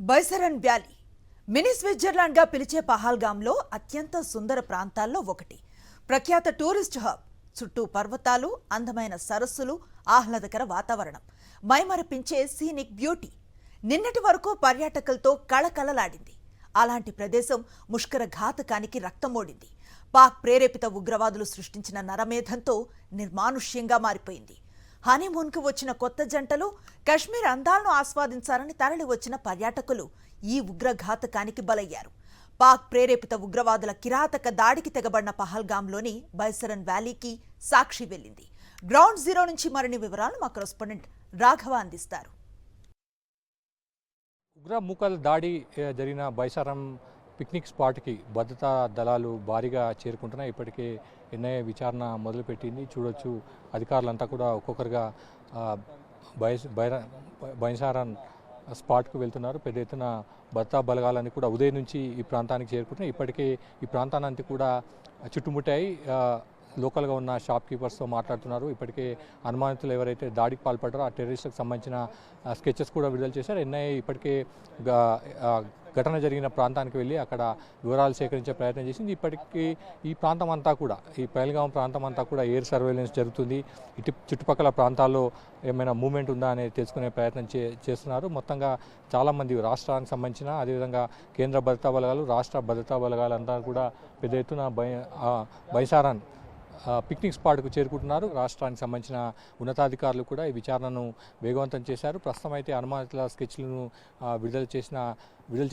Baisaran valley mini స్విట్జర్లాండ్గా పిలిచే పహల్గామ్లో అత్యంత సుందర ప్రాంతాల్లో ఒకటి. ప్రఖ్యాత టూరిస్ట్ హబ్. చుట్టూ పర్వతాలు, అందమైన సరస్సులు, ఆహ్లాదకర వాతావరణం, మైమరపించే సీనిక్ బ్యూటీ. నిన్నటి వరకు పర్యాటకులతో కళకళలాడింది. అలాంటి ప్రదేశం ముష్కర ఘాతకానికి రక్తమోడింది. పాక్ ప్రేరేపిత ఉగ్రవాదులు సృష్టించిన నరమేధంతో నిర్మానుష్యంగా మారిపోయింది. హనీమూన్కు వచ్చిన కొత్త జంటలు, కశ్మీర్ అందాలను ఆస్వాదించాలని తరలి వచ్చిన పర్యాటకులు ఈ ఉగ్రఘాతకానికి బలయ్యారు. పాక్ ప్రేరేపిత ఉగ్రవాదుల కిరాతక దాడికి తెగబడిన పహల్గామ్లోని బైసరన్ వ్యాలీకి సాక్షి వెళ్లింది. గ్రౌండ్ జీరో నుంచి మరిన్ని వివరాలు మా కరెస్పాండెంట్ రాఘవ అందిస్తారు. ఉగ్రమూకల దాడి జరిగిన బైసారం పిక్నిక్ స్పాట్కి భద్రతా దళాలు భారీగా చేరుకుంటున్నాయి. ఇప్పటికే ఎన్ఐఏ విచారణ మొదలుపెట్టింది. చూడొచ్చు, అధికారులంతా కూడా ఒక్కొక్కరుగా బైసారన్ స్పాట్కు వెళ్తున్నారు. పెద్ద ఎత్తున భద్రతా బలగాలన్నీ కూడా ఉదయం నుంచి ఈ ప్రాంతానికి చేరుకుంటున్నాయి. ఇప్పటికే ఈ ప్రాంతాన్ని కూడా చుట్టుముట్టాయి. లోకల్గా ఉన్న షాప్ కీపర్స్తో మాట్లాడుతున్నారు. ఇప్పటికే అనుమానితులు ఎవరైతే దాడికి పాల్పడ్డారో ఆ టెర్రరిస్టులకు సంబంధించిన స్కెచెస్ కూడా విడుదల చేశారు. ఎన్ఐఏ ఇప్పటికే ఘటన జరిగిన ప్రాంతానికి వెళ్ళి అక్కడ వివరాలు సేకరించే ప్రయత్నం చేసింది. ఇప్పటికీ ఈ ప్రాంతం అంతా కూడా, ఈ పహల్గాం ప్రాంతం అంతా కూడా ఎయిర్ సర్వేలెన్స్ జరుగుతుంది. చుట్టుపక్కల ప్రాంతాల్లో ఏమైనా మూవ్మెంట్ ఉందా అనేది తెలుసుకునే ప్రయత్నం చేస్తున్నారు. మొత్తంగా చాలామంది రాష్ట్రానికి సంబంధించిన, అదేవిధంగా కేంద్ర భద్రతా బలగాలు, రాష్ట్ర భద్రతా బలగాలు అంతా కూడా పెద్ద ఎత్తున బైసారన్ పిక్నిక్ స్పాట్కు చేరుకుంటున్నారు. రాష్ట్రానికి సంబంధించిన ఉన్నతాధికారులు కూడా ఈ విచారణను వేగవంతం చేశారు. ప్రస్తుతం అయితే అనుమానితుల స్కెచ్లను విడుదల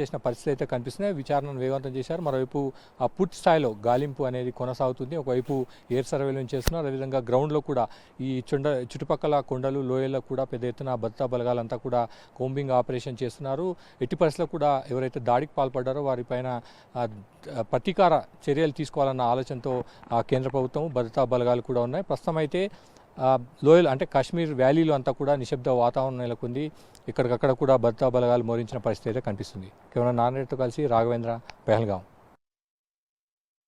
చేసిన పరిస్థితి అయితే కనిపిస్తున్నాయి. విచారణను వేగవంతం చేశారు. మరోవైపు పూర్తి స్థాయిలో గాలింపు అనేది కొనసాగుతుంది. ఒకవైపు ఎయిర్ సర్వేలెన్స్ చేస్తున్నారు. అదేవిధంగా గ్రౌండ్లో కూడా ఈ చుట్టుపక్కల కొండలు, లోయల్లో కూడా పెద్ద ఎత్తున భద్రతా బలగాలంతా కూడా కోంబింగ్ ఆపరేషన్ చేస్తున్నారు. ఎట్టి పరిస్థితుల్లో కూడా ఎవరైతే దాడికి పాల్పడ్డారో వారిపైన ప్రతీకార చర్యలు తీసుకోవాలన్న ఆలోచనతో కేంద్ర ప్రభుత్వం, భద్రతా బలగాలు కూడా ఉన్నాయి. ప్రస్తుతం అయితే లోయల్ అంటే కాశ్మీర్ వ్యాలీలో అంతా కూడా నిశ్శబ్ద వాతావరణం నెలకొంది. ఇక్కడికక్కడ కూడా భద్రతా బలగాలు మోరించిన పరిస్థితి అయితే కనిపిస్తుంది. కేవలం నాన్నతో కలిసి రాఘవేంద్ర, పహల్గాం.